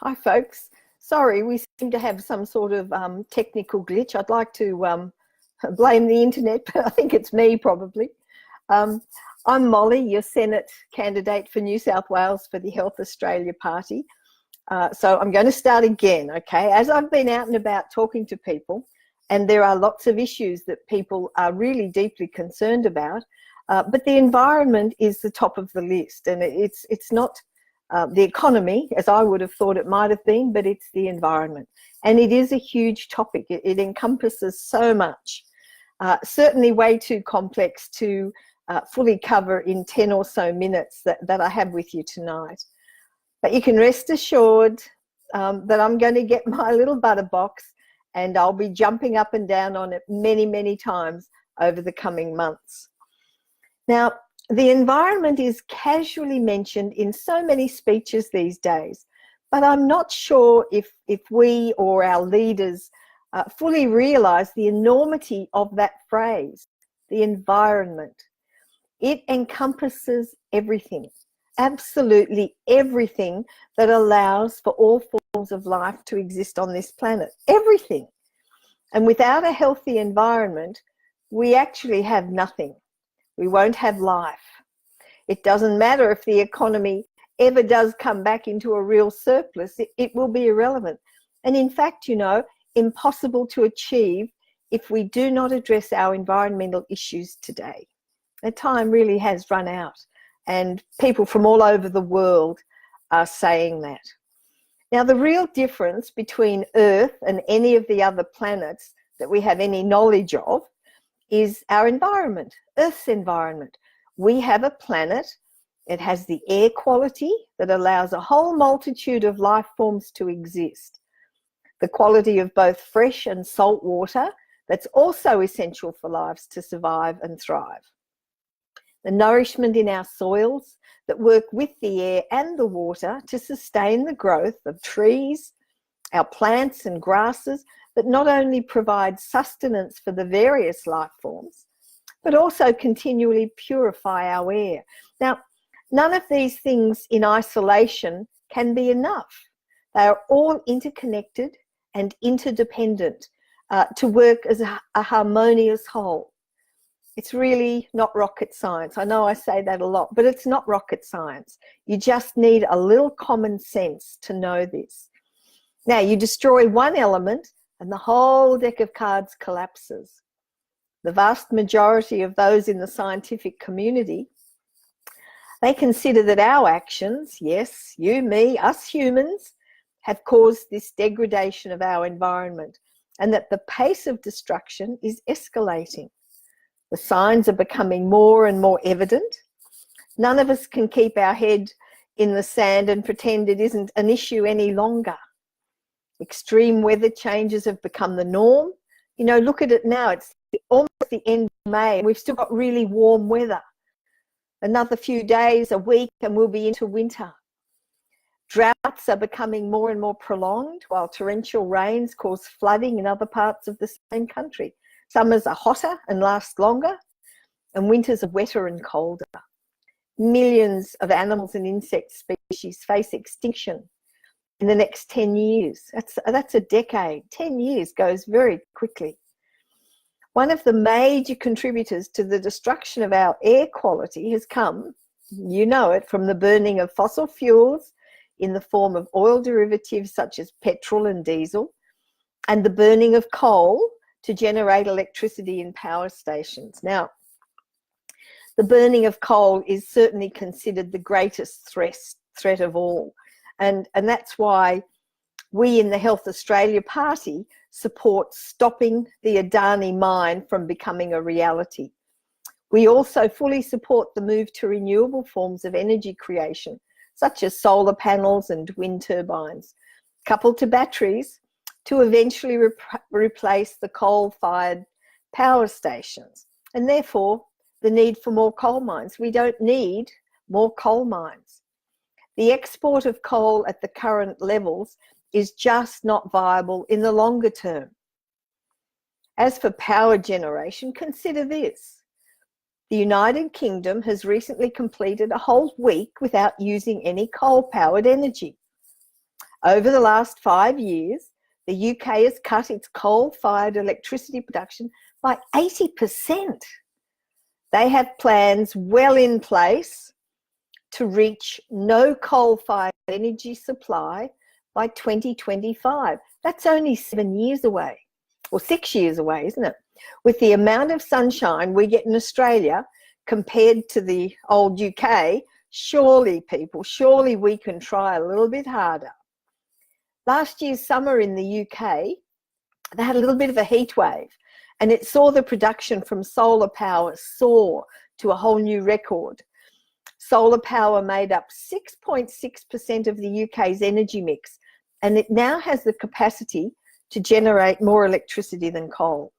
Hi, folks. Sorry, we seem to have some sort of technical glitch. I'd like to blame the internet, but I think it's me probably. I'm Molly, your Senate candidate for New South Wales for the Health Australia Party. So I'm going to start again, okay? As I've been out and about talking to people, and there are lots of issues that people are really deeply concerned about, but the environment is the top of the list, and it's not the economy, as I would have thought it might have been, but it's the environment. And it is a huge topic. It encompasses so much, certainly way too complex to fully cover in 10 or so minutes that I have with you tonight. But you can rest assured that I'm going to get my little butter box and I'll be jumping up and down on it many, many times over the coming months. Now, the environment is casually mentioned in so many speeches these days, but I'm not sure if we or our leaders fully realise the enormity of that phrase, the environment. It encompasses everything, absolutely everything that allows for all forms of life to exist on this planet, everything. And without a healthy environment, we actually have nothing. We won't have life. It doesn't matter if the economy ever does come back into a real surplus, it will be irrelevant. And in fact, you know, impossible to achieve if we do not address our environmental issues today. The time really has run out, and people from all over the world are saying that. Now, the real difference between Earth and any of the other planets that we have any knowledge of is our environment, Earth's environment. We have a planet, it has the air quality that allows a whole multitude of life forms to exist. The quality of both fresh and salt water that's also essential for lives to survive and thrive. The nourishment in our soils that work with the air and the water to sustain the growth of trees, our plants and grasses that not only provide sustenance for the various life forms, but also continually purify our air. Now, none of these things in isolation can be enough. They are all interconnected and interdependent to work as a harmonious whole. It's really not rocket science. I know I say that a lot, but it's not rocket science. You just need a little common sense to know this. Now, you destroy one element and the whole deck of cards collapses. The vast majority of those in the scientific community, they consider that our actions, yes, you, me, us humans, have caused this degradation of our environment, and that the pace of destruction is escalating. The signs are becoming more and more evident. None of us can keep our head in the sand and pretend it isn't an issue any longer. Extreme weather changes have become the norm. You know, look at it now. It's almost the end of May. We've still got really warm weather. Another few days, a week, and we'll be into winter. Droughts are becoming more and more prolonged, while torrential rains cause flooding in other parts of the same country. Summers are hotter and last longer, and winters are wetter and colder. Millions of animals and insect species face extinction in the next 10 years. That's a decade. 10 years goes very quickly. One of the major contributors to the destruction of our air quality has come, you know it, from the burning of fossil fuels in the form of oil derivatives such as petrol and diesel, and the burning of coal to generate electricity in power stations. Now, the burning of coal is certainly considered the greatest threat of all. And that's why we in the Health Australia Party support stopping the Adani mine from becoming a reality. We also fully support the move to renewable forms of energy creation, such as solar panels and wind turbines, coupled to batteries to eventually replace the coal-fired power stations, and therefore the need for more coal mines. We don't need more coal mines. The export of coal at the current levels is just not viable in the longer term. As for power generation, consider this. The United Kingdom has recently completed a whole week without using any coal-powered energy. Over the last 5 years, the UK has cut its coal-fired electricity production by 80%. They have plans well in place to reach no coal-fired energy supply by 2025. That's only 7 years away, or 6 years away, isn't it? With the amount of sunshine we get in Australia compared to the old UK, surely, people, surely we can try a little bit harder. Last year's summer in the UK, they had a little bit of a heat wave, and it saw the production from solar power soar to a whole new record. Solar power made up 6.6% of the UK's energy mix, and it now has the capacity to generate more electricity than coal.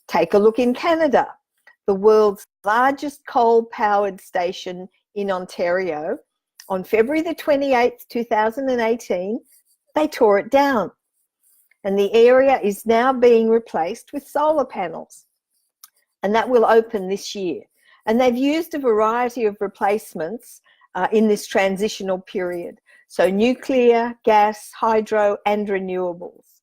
Take a look in Canada, the world's largest coal-powered station in Ontario. On February the 28th, 2018, they tore it down, and the area is now being replaced with solar panels, and that will open this year. And they've used a variety of replacements in this transitional period. So nuclear, gas, hydro, and renewables.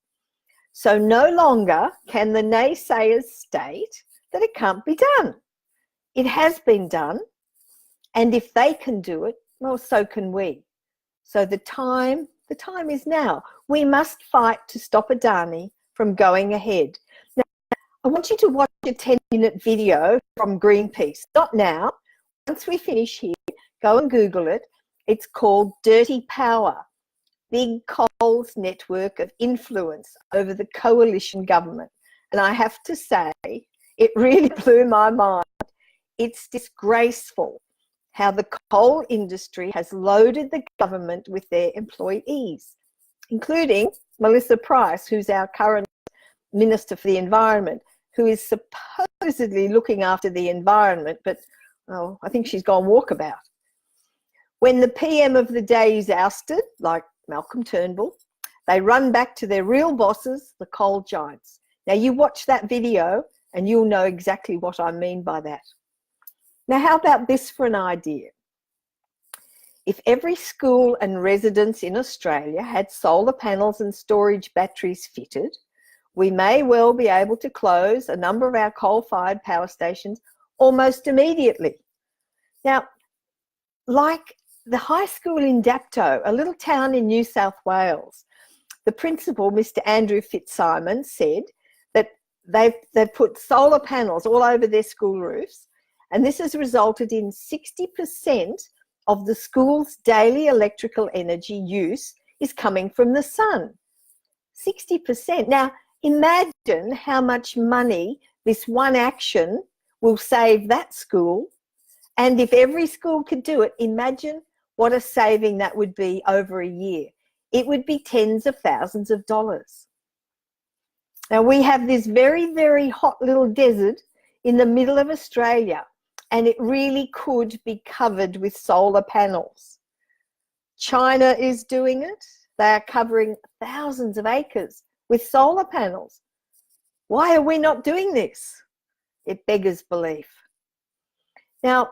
So no longer can the naysayers state that it can't be done. It has been done. And if they can do it, well, so can we. So the time is now. We must fight to stop Adani from going ahead. Now, I want you to watch a 10-minute video from Greenpeace. Not now. Once we finish here, go and Google it. It's called Dirty Power, Big Coal's Network of Influence over the Coalition Government. And I have to say, it really blew my mind. It's disgraceful how the coal industry has loaded the government with their employees, including Melissa Price, who's our current Minister for the Environment, who is supposedly looking after the environment, but oh, I think she's gone walkabout. When the PM of the day is ousted, like Malcolm Turnbull, they run back to their real bosses, the coal giants. Now you watch that video and you'll know exactly what I mean by that. Now, how about this for an idea? If every school and residence in Australia had solar panels and storage batteries fitted, we may well be able to close a number of our coal-fired power stations almost immediately. Now, like the high school in Dapto, a little town in New South Wales, the principal, Mr. Andrew Fitzsimon, said that they've put solar panels all over their school roofs, and this has resulted in 60% of the school's daily electrical energy use is coming from the sun. 60%. Now, imagine how much money this one action will save that school. And if every school could do it, imagine what a saving that would be over a year. It would be tens of thousands of dollars. Now, we have this very, very hot little desert in the middle of Australia, and it really could be covered with solar panels. China is doing it. They are covering thousands of acres with solar panels. Why are we not doing this? It beggars belief. Now,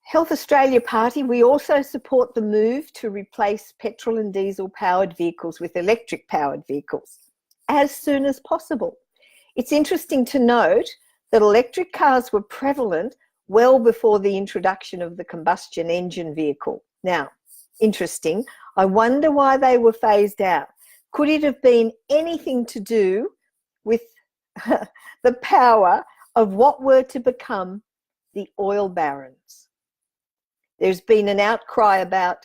Health Australia Party, we also support the move to replace petrol and diesel powered vehicles with electric powered vehicles as soon as possible. It's interesting to note that electric cars were prevalent well before the introduction of the combustion engine vehicle. Now, interesting, I wonder why they were phased out. Could it have been anything to do with the power of what were to become the oil barons? There's been an outcry about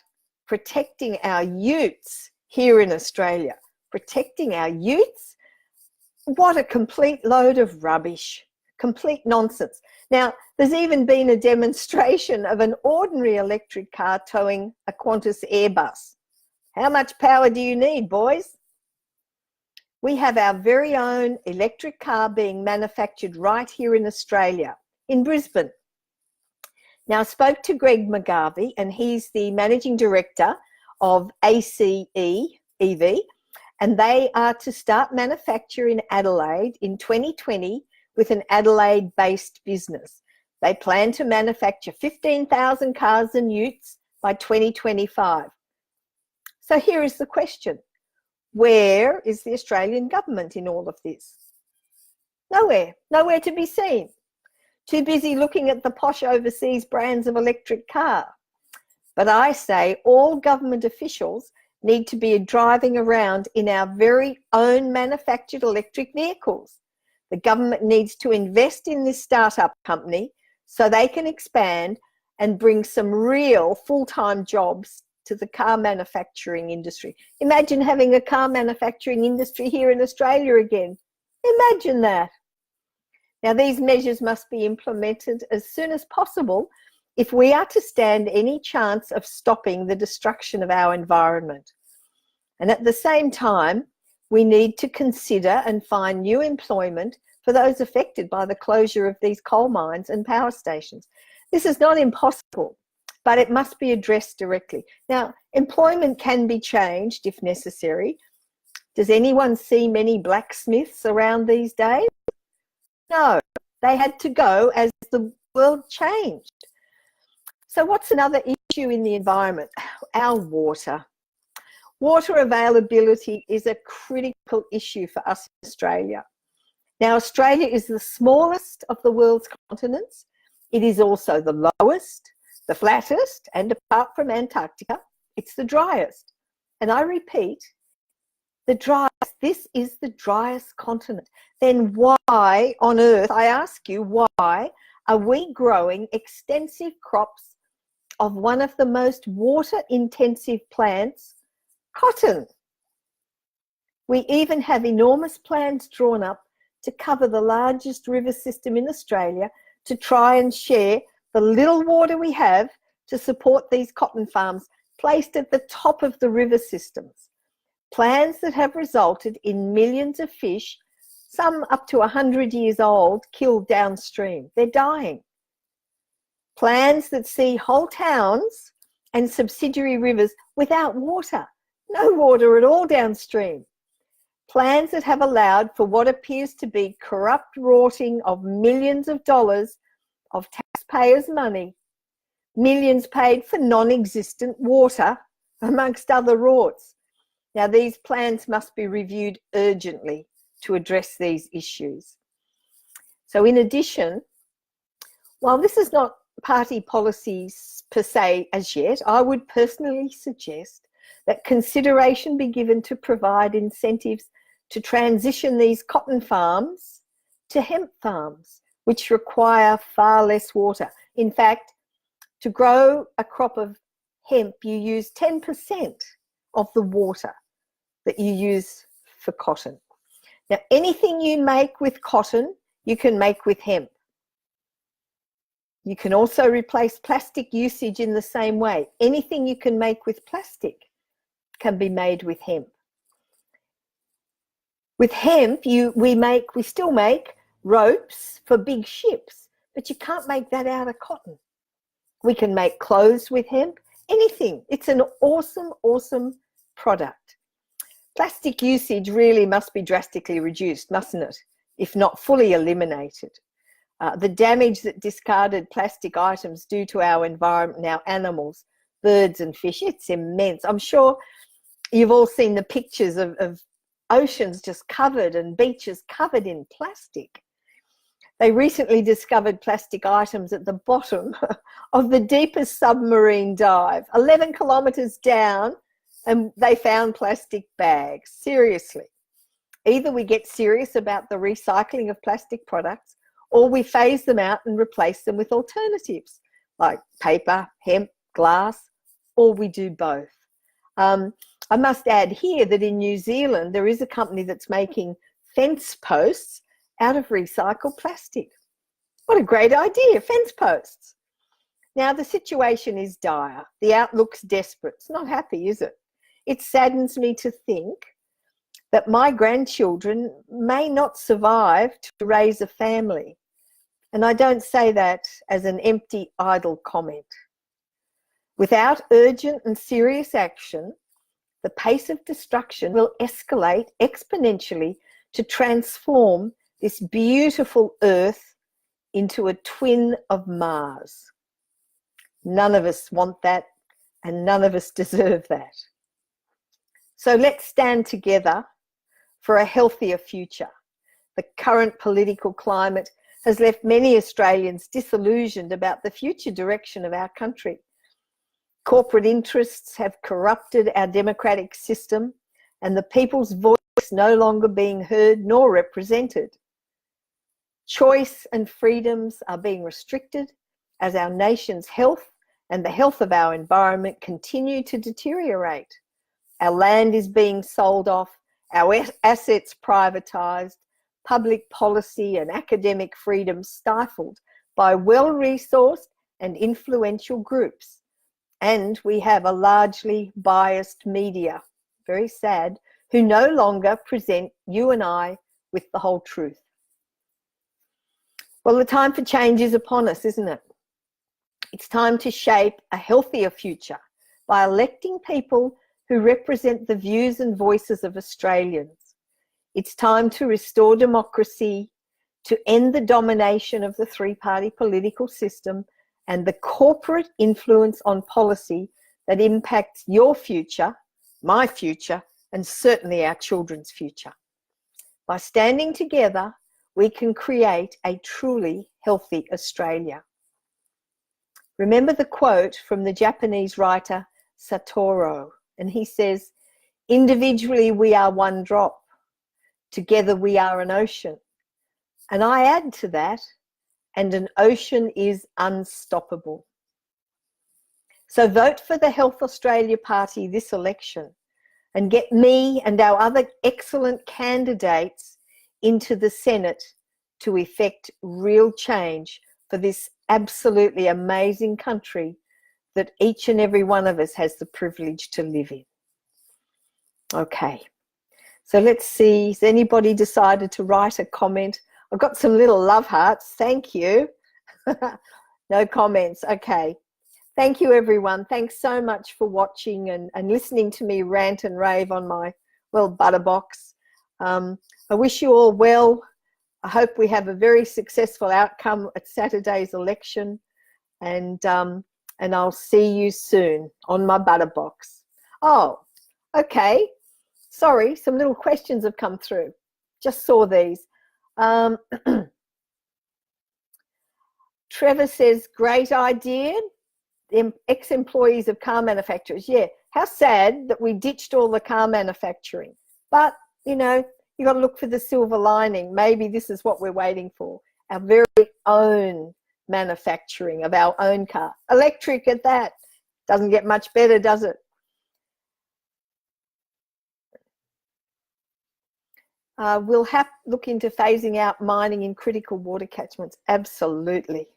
protecting our utes here in Australia. Protecting our utes? What a complete load of rubbish. Complete nonsense. Now, there's even been a demonstration of an ordinary electric car towing a Qantas Airbus. How much power do you need, boys? We have our very own electric car being manufactured right here in Australia, in Brisbane. Now, I spoke to Greg McGarvey, and he's the managing director of ACE EV, and they are to start manufacture in Adelaide in 2020 with an Adelaide-based business. They plan to manufacture 15,000 cars and utes by 2025. So here is the question. Where is the Australian government in all of this? Nowhere. Nowhere to be seen. Too busy looking at the posh overseas brands of electric car. But I say all government officials need to be driving around in our very own manufactured electric vehicles. The government needs to invest in this startup company so they can expand and bring some real full-time jobs to the car manufacturing industry. Imagine having a car manufacturing industry here in Australia again. Imagine that. Now, these measures must be implemented as soon as possible if we are to stand any chance of stopping the destruction of our environment. And at the same time, we need to consider and find new employment for those affected by the closure of these coal mines and power stations. This is not impossible, but it must be addressed directly. Now, employment can be changed if necessary. Does anyone see many blacksmiths around these days? No, they had to go as the world changed. So what's another issue in the environment? Our water. Water availability is a critical issue for us in Australia. Now, Australia is the smallest of the world's continents. It is also the lowest, the flattest, and apart from Antarctica, it's the driest. And I repeat, the driest. This is the driest continent. Then why on earth, I ask you, why are we growing extensive crops of one of the most water-intensive plants, cotton? We even have enormous plans drawn up to cover the largest river system in Australia to try and share the little water we have to support these cotton farms placed at the top of the river systems. Plans that have resulted in millions of fish, some up to 100 years old, killed downstream. They're dying. Plans that see whole towns and subsidiary rivers without water, no water at all downstream. Plans that have allowed for what appears to be corrupt rorting of millions of dollars of taxpayers' money, millions paid for non-existent water, amongst other rorts. Now, these plans must be reviewed urgently to address these issues. So in addition, while this is not party policies per se as yet, I would personally suggest that consideration be given to provide incentives to transition these cotton farms to hemp farms, which require far less water. In fact, to grow a crop of hemp, you use 10% of the water that you use for cotton. Now, anything you make with cotton, you can make with hemp. You can also replace plastic usage in the same way. Anything you can make with plastic can be made with hemp. With hemp, we still make ropes for big ships, but you can't make that out of cotton. We can make clothes with hemp, anything. It's an awesome, awesome product. Plastic usage really must be drastically reduced, mustn't it? If not fully eliminated. The damage that discarded plastic items do to our environment and our animals, birds and fish, it's immense. I'm sure you've all seen the pictures of oceans just covered and beaches covered in plastic. They recently discovered plastic items at the bottom of the deepest submarine dive, 11 kilometres down, and they found plastic bags. Seriously. Either we get serious about the recycling of plastic products, or we phase them out and replace them with alternatives like paper, hemp, glass, or we do both. I must add here that in New Zealand, there is a company that's making fence posts out of recycled plastic. What a great idea, fence posts. Now, the situation is dire. The outlook's desperate. It's not happy, is it? It saddens me to think that my grandchildren may not survive to raise a family. And I don't say that as an empty, idle comment. Without urgent and serious action, the pace of destruction will escalate exponentially to transform this beautiful Earth into a twin of Mars. None of us want that, and none of us deserve that. So let's stand together for a healthier future. The current political climate has left many Australians disillusioned about the future direction of our country. Corporate interests have corrupted our democratic system, and the people's voice no longer being heard nor represented. Choice and freedoms are being restricted as our nation's health and the health of our environment continue to deteriorate. Our land is being sold off, our assets privatised, public policy and academic freedom stifled by well-resourced and influential groups. And we have a largely biased media, very sad, who no longer present you and I with the whole truth. Well, the time for change is upon us, isn't it? It's time to shape a healthier future by electing people who represent the views and voices of Australians. It's time to restore democracy, to end the domination of the three-party political system and the corporate influence on policy that impacts your future, my future, and certainly our children's future. By standing together, we can create a truly healthy Australia. Remember the quote from the Japanese writer Satoru, and he says, "Individually we are one drop, together we are an ocean." And I add to that, and an ocean is unstoppable. So vote for the Health Australia Party this election and get me and our other excellent candidates into the Senate to effect real change for this absolutely amazing country that each and every one of us has the privilege to live in. Okay, so let's see, has anybody decided to write a comment? I've got some little love hearts, thank you. No comments, okay. Thank you everyone, thanks so much for watching and listening to me rant and rave on my, well, butterbox. I wish you all well. I hope we have a very successful outcome at Saturday's election, and I'll see you soon on my butterbox. Oh, okay. Sorry, some little questions have come through. Just saw these. Trevor says, great idea. Ex-employees of car manufacturers. Yeah, how sad that we ditched all the car manufacturing. But, you know, you've got to look for the silver lining. Maybe this is what we're waiting for. Our very own manufacturing of our own car. Electric at that. Doesn't get much better, does it? We'll have to look into phasing out mining in critical water catchments. Absolutely.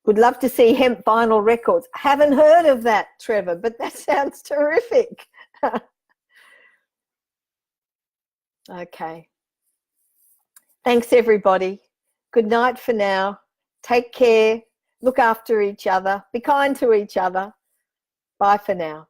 Would love to see hemp vinyl records. Haven't heard of that, Trevor, but that sounds terrific. Okay. Thanks, everybody. Good night for now. Take care. Look after each other. Be kind to each other. Bye for now.